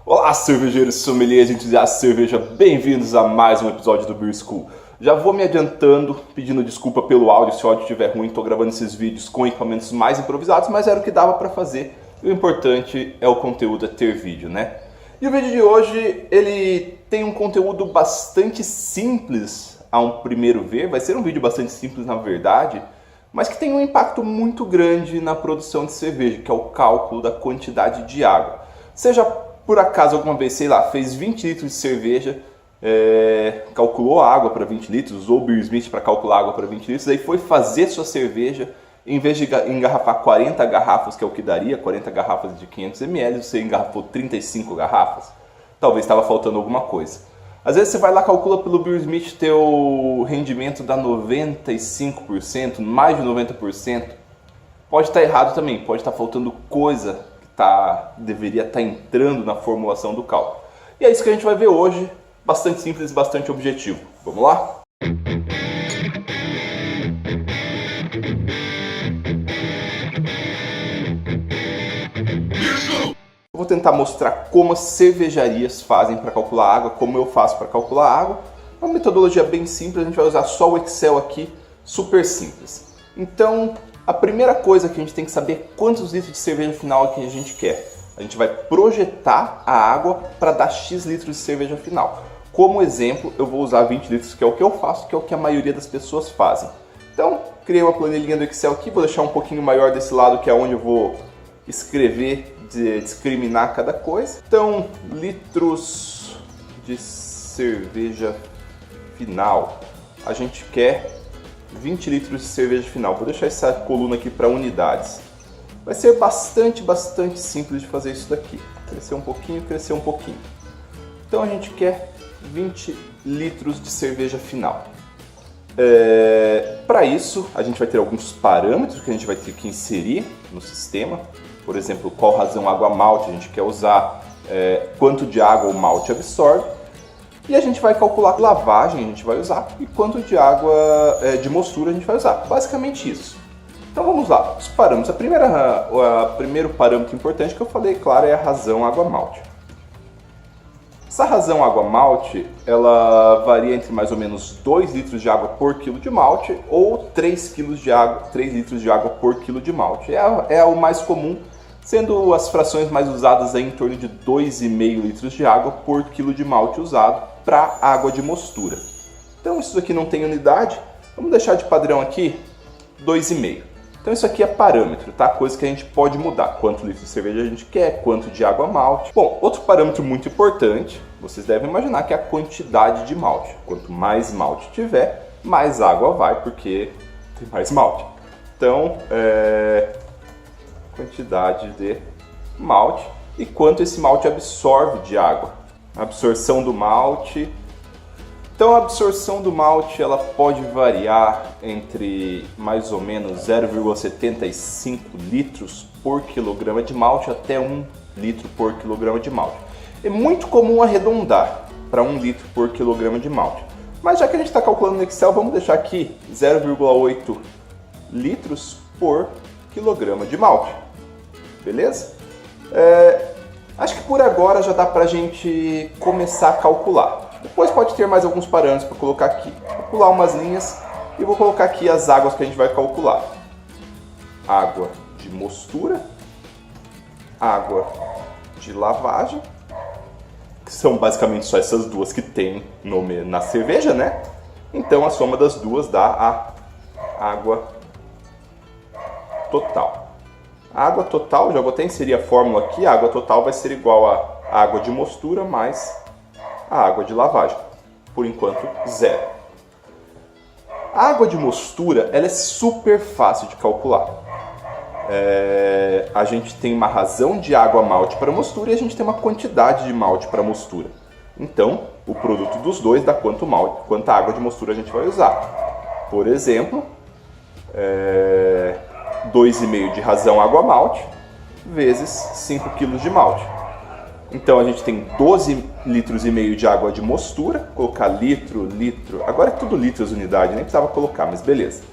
Olá, cervejeiros, sommeliers, entusiastas de cerveja, bem-vindos a mais um episódio do Beer School. Já vou me adiantando, pedindo desculpa pelo áudio, se o áudio estiver ruim, estou gravando esses vídeos com equipamentos mais improvisados, mas era o que dava para fazer. E o importante é o conteúdo, é ter vídeo, né? E o vídeo de hoje, ele tem um conteúdo bastante simples a um primeiro ver, vai ser um vídeo bastante simples na verdade, mas que tem um impacto muito grande na produção de cerveja, que é o cálculo da quantidade de água. Seja por acaso alguma vez, sei lá, fez 20 litros de cerveja, calculou a água para 20 litros, usou o Beersmith para calcular a água para 20 litros, aí foi fazer sua cerveja, em vez de engarrafar 40 garrafas, que é o que daria, 40 garrafas de 500 ml, você engarrafou 35 garrafas. Talvez estava faltando alguma coisa. Às vezes você vai lá, calcula pelo Beersmith, teu rendimento dá 95%, mais de 90%. Pode estar errado também, pode estar faltando coisa que deveria estar entrando na formulação do cálculo. E é isso que a gente vai ver hoje, bastante simples, bastante objetivo. Vamos lá? Eu vou tentar mostrar como as cervejarias fazem para calcular água, como eu faço para calcular água. Uma metodologia bem simples, a gente vai usar só o Excel aqui, super simples. Então, a primeira coisa que a gente tem que saber é quantos litros de cerveja final que a gente quer. A gente vai projetar a água para dar X litros de cerveja final. Como exemplo, eu vou usar 20 litros, que é o que eu faço, que é o que a maioria das pessoas fazem. Então, criei uma planilhinha do Excel aqui, vou deixar um pouquinho maior desse lado, que é onde eu vou escrever, discriminar cada coisa. Então, litros de cerveja final. A gente quer 20 litros de cerveja final. Vou deixar essa coluna aqui para unidades. Vai ser bastante simples de fazer isso daqui. Crescer um pouquinho, crescer um pouquinho. Então, a gente quer 20 litros de cerveja final. Para isso, a gente vai ter alguns parâmetros que a gente vai ter que inserir no sistema. Por exemplo, qual razão água malte a gente quer usar, quanto de água o malte absorve. E a gente vai calcular que lavagem a gente vai usar e quanto de água de mostura a gente vai usar. Basicamente isso. Então vamos lá, os parâmetros. O primeiro parâmetro importante que eu falei, claro, é a razão água malte. Essa razão água malte, ela varia entre mais ou menos 2 litros de água por quilo de malte ou 3 litros de água por quilo de malte. É o mais comum, sendo as frações mais usadas aí em torno de 2,5 litros de água por quilo de malte usado para água de mostura. Então isso aqui não tem unidade, vamos deixar de padrão aqui 2,5. Então isso aqui é parâmetro, tá? Coisa que a gente pode mudar. Quanto litro de cerveja a gente quer, quanto de água malte. Bom, outro parâmetro muito importante, vocês devem imaginar que é a quantidade de malte. Quanto mais malte tiver, mais água vai, porque tem mais malte. Então, quantidade de malte e quanto esse malte absorve de água. A absorção do malte. Então a absorção do malte ela pode variar entre mais ou menos 0,75 litros por quilograma de malte até 1 litro por quilograma de malte. É muito comum arredondar para 1 litro por quilograma de malte. Mas já que a gente está calculando no Excel, vamos deixar aqui 0,8 litros por quilograma de malte. Beleza? Acho que por agora já dá para a gente começar a calcular. Depois pode ter mais alguns parâmetros para colocar aqui. Vou pular umas linhas e vou colocar aqui as águas que a gente vai calcular. Água de mostura, água de lavagem, que são basicamente só essas duas que tem na cerveja, né? Então a soma das duas dá a água total. A água total, já vou até inserir a fórmula aqui, a água total vai ser igual a água de mostura mais a água de lavagem. Por enquanto, 0. A água de mostura ela é super fácil de calcular. A gente tem uma razão de água malte para mostura e a gente tem uma quantidade de malte para mostura. Então, o produto dos dois dá quanta água de mostura a gente vai usar. Por exemplo, 2,5 de razão água malte vezes 5 kg de malte. Então a gente tem 12 litros e meio de água de mostura, colocar litro, agora é tudo litros unidade, nem precisava colocar, mas beleza.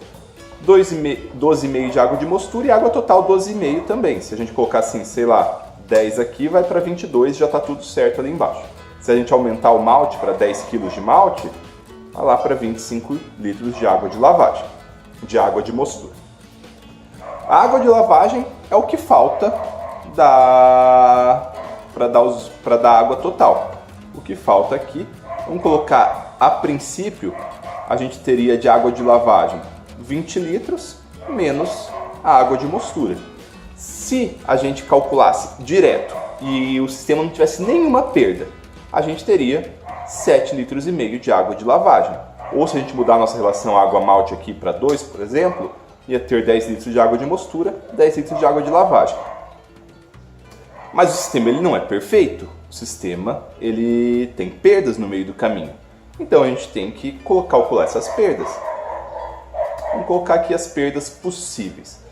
12,5 de água de mostura e água total 12,5 também. Se a gente colocar assim, sei lá, 10 aqui vai para 22, já está tudo certo ali embaixo. Se a gente aumentar o malte para 10 kg de malte, vai lá para 25 litros de água de lavagem, de água de mostura. A água de lavagem é o que falta para dar água total. O que falta aqui, vamos colocar, a princípio, a gente teria de água de lavagem 20 litros menos a água de mostura. Se a gente calculasse direto e o sistema não tivesse nenhuma perda, a gente teria 7,5 litros de água de lavagem. Ou se a gente mudar a nossa relação água-malte aqui para 2, por exemplo, ia ter 10 litros de água de mostura, 10 litros de água de lavagem. Mas o sistema ele não é perfeito. O sistema ele tem perdas no meio do caminho. Então a gente tem que calcular essas perdas. Vamos colocar aqui as perdas possíveis.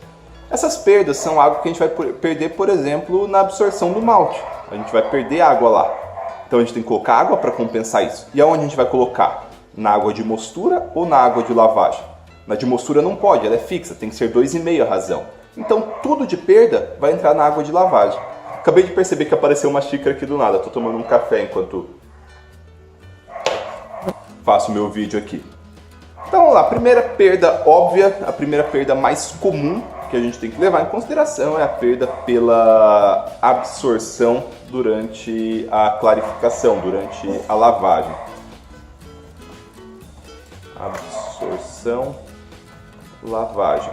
Essas perdas são água que a gente vai perder, por exemplo, na absorção do malte. A gente vai perder água lá. Então a gente tem que colocar água para compensar isso. E aonde a gente vai colocar? Na água de mostura ou na água de lavagem? Na de mostura não pode, ela é fixa, tem que ser 2,5 a razão. Então tudo de perda vai entrar na água de lavagem. Acabei de perceber que apareceu uma xícara aqui do nada. Estou tomando um café enquanto faço o meu vídeo aqui. Então vamos lá, a primeira perda óbvia, a primeira perda mais comum que a gente tem que levar em consideração é a perda pela absorção durante a clarificação, durante a lavagem. Absorção, lavagem.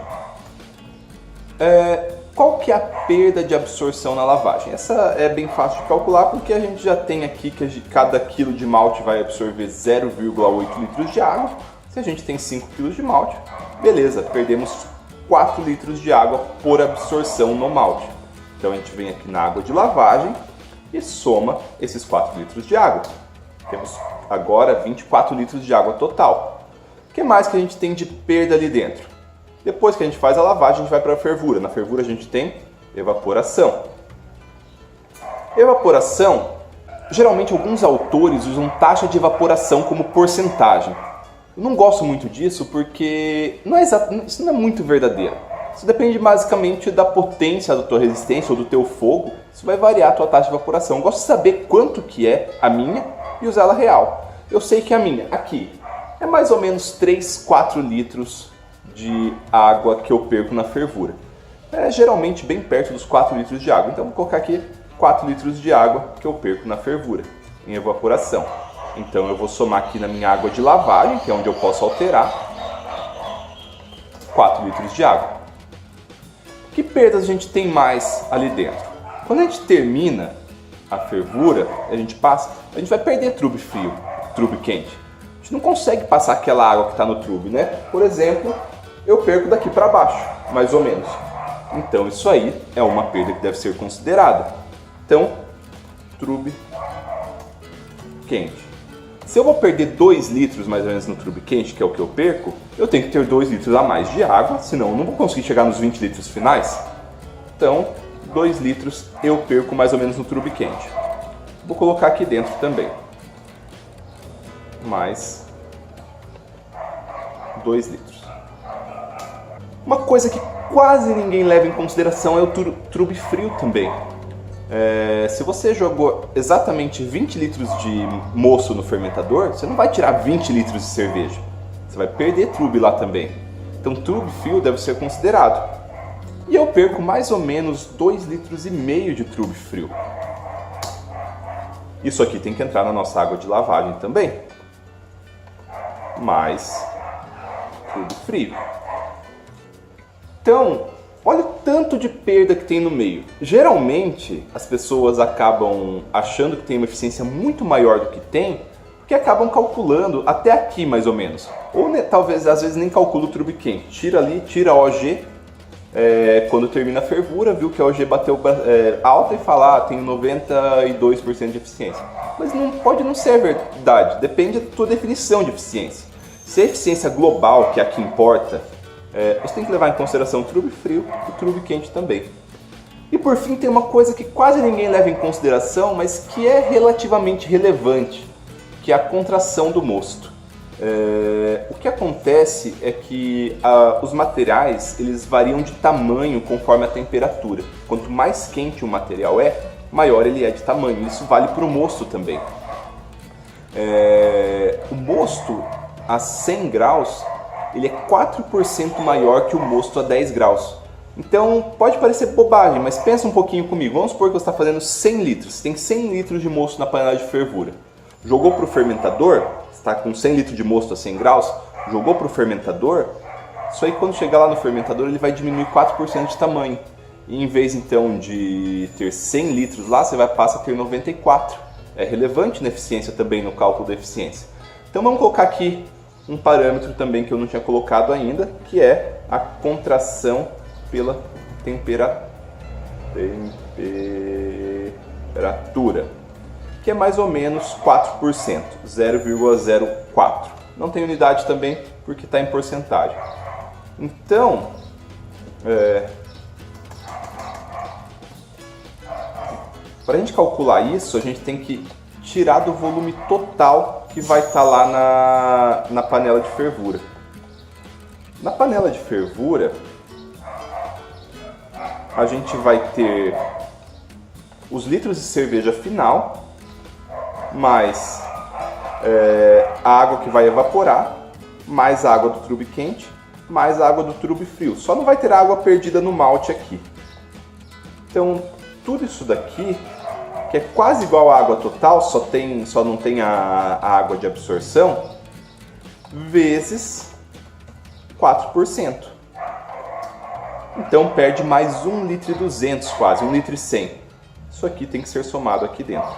Qual que é a perda de absorção na lavagem? Essa é bem fácil de calcular porque a gente já tem aqui que cada quilo de malte vai absorver 0,8 litros de água. Se a gente tem 5 kg de malte, beleza, perdemos 4 litros de água por absorção no malte. Então a gente vem aqui na água de lavagem e soma esses 4 litros de água. Temos agora 24 litros de água total. O que mais que a gente tem de perda ali dentro? Depois que a gente faz a lavagem, a gente vai para a fervura. Na fervura a gente tem evaporação. Evaporação, geralmente alguns autores usam taxa de evaporação como porcentagem. Eu não gosto muito disso porque isso não é muito verdadeiro. Isso depende basicamente da potência da tua resistência ou do teu fogo. Isso vai variar a tua taxa de evaporação. Eu gosto de saber quanto que é a minha e usar ela real. Eu sei que a minha, aqui, é mais ou menos 3, 4 litros de água que eu perco na fervura. É geralmente bem perto dos 4 litros de água. Então vou colocar aqui 4 litros de água que eu perco na fervura, em evaporação. Então eu vou somar aqui na minha água de lavagem, que é onde eu posso alterar, 4 litros de água. Que perdas a gente tem mais ali dentro? Quando a gente termina a fervura, a gente vai perder trube frio, trube quente. A gente não consegue passar aquela água que está no trube, né? Por exemplo, eu perco daqui para baixo, mais ou menos. Então isso aí é uma perda que deve ser considerada. Então, trube quente. Se eu vou perder 2 litros mais ou menos no trube quente, que é o que eu perco, eu tenho que ter 2 litros a mais de água, senão eu não vou conseguir chegar nos 20 litros finais. Então, 2 litros eu perco mais ou menos no trube quente. Vou colocar aqui dentro também. Mais 2 litros. Uma coisa que quase ninguém leva em consideração é o trube frio também. Se você jogou exatamente 20 litros de moço no fermentador, você não vai tirar 20 litros de cerveja. Você vai perder trube lá também. Então trube frio deve ser considerado. E eu perco mais ou menos 2,5 litros de trube frio. Isso aqui tem que entrar na nossa água de lavagem também. Mais trube frio. Então, olha o tanto de perda que tem no meio. Geralmente, as pessoas acabam achando que tem uma eficiência muito maior do que tem, porque acabam calculando até aqui, mais ou menos. Ou talvez, às vezes, nem calcula o trube quente. Tira ali, tira a OG, quando termina a fervura, viu que a OG bateu alta e fala, tem 92% de eficiência. Mas pode não ser verdade, depende da tua definição de eficiência. Se a eficiência global, que é a que importa, você tem que levar em consideração o trube frio e o trube quente também. E por fim tem uma coisa que quase ninguém leva em consideração, mas que é relativamente relevante, que é a contração do mosto. O que acontece é que os materiais eles variam de tamanho conforme a temperatura. Quanto mais quente o material é, maior ele é de tamanho. Isso vale para o mosto também. O mosto a 100 graus, ele é 4% maior que o mosto a 10 graus. Então pode parecer bobagem, mas pensa um pouquinho comigo. Vamos supor que você está fazendo 100 litros. Você tem 100 litros de mosto na panela de fervura. Jogou para o fermentador, está com 100 litros de mosto a 100 graus, jogou para o fermentador, isso aí quando chegar lá no fermentador ele vai diminuir 4% de tamanho. E em vez então de ter 100 litros lá, você vai passar a ter 94. É relevante na eficiência também, no cálculo da eficiência. Então vamos colocar aqui um parâmetro também que eu não tinha colocado ainda, que é a contração pela temperatura, que é mais ou menos 4%, 0,04. Não tem unidade também porque está em porcentagem. Então, para a gente calcular isso, a gente tem que tirar do volume total que vai estar lá na panela de fervura. Na panela de fervura, a gente vai ter os litros de cerveja final, mais a água que vai evaporar, mais a água do trube quente, mais a água do trube frio. Só não vai ter água perdida no malte aqui. Então, tudo isso daqui, que é quase igual à água total, só não tem a água de absorção, vezes 4%. Então perde mais 1,2 litro quase, 1,1 litro. Isso aqui tem que ser somado aqui dentro.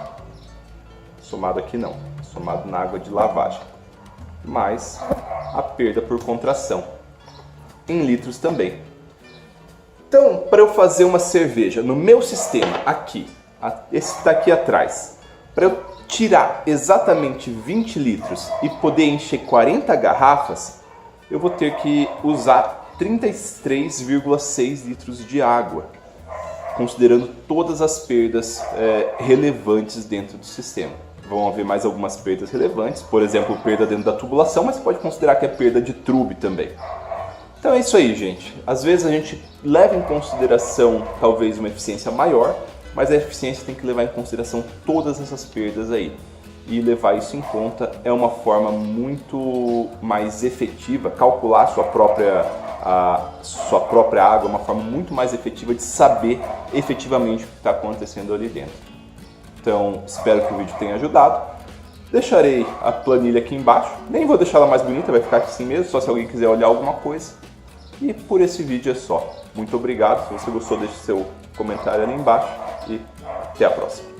Somado aqui não, somado na água de lavagem. Mais a perda por contração, em litros também. Então, para eu fazer uma cerveja no meu sistema aqui, esse que está aqui atrás, para eu tirar exatamente 20 litros e poder encher 40 garrafas, eu vou ter que usar 33,6 litros de água, considerando todas as perdas relevantes dentro do sistema. Vão haver mais algumas perdas relevantes, por exemplo, perda dentro da tubulação, mas você pode considerar que é perda de trube também. Então é isso aí, gente. Às vezes a gente leva em consideração talvez uma eficiência maior, mas a eficiência tem que levar em consideração todas essas perdas aí. E levar isso em conta é uma forma muito mais efetiva, calcular a sua própria água é uma forma muito mais efetiva de saber efetivamente o que está acontecendo ali dentro. Então, espero que o vídeo tenha ajudado. Deixarei a planilha aqui embaixo, nem vou deixar ela mais bonita, vai ficar assim mesmo, só se alguém quiser olhar alguma coisa. E por esse vídeo é só. Muito obrigado, se você gostou deixe seu comentário ali embaixo e até a próxima.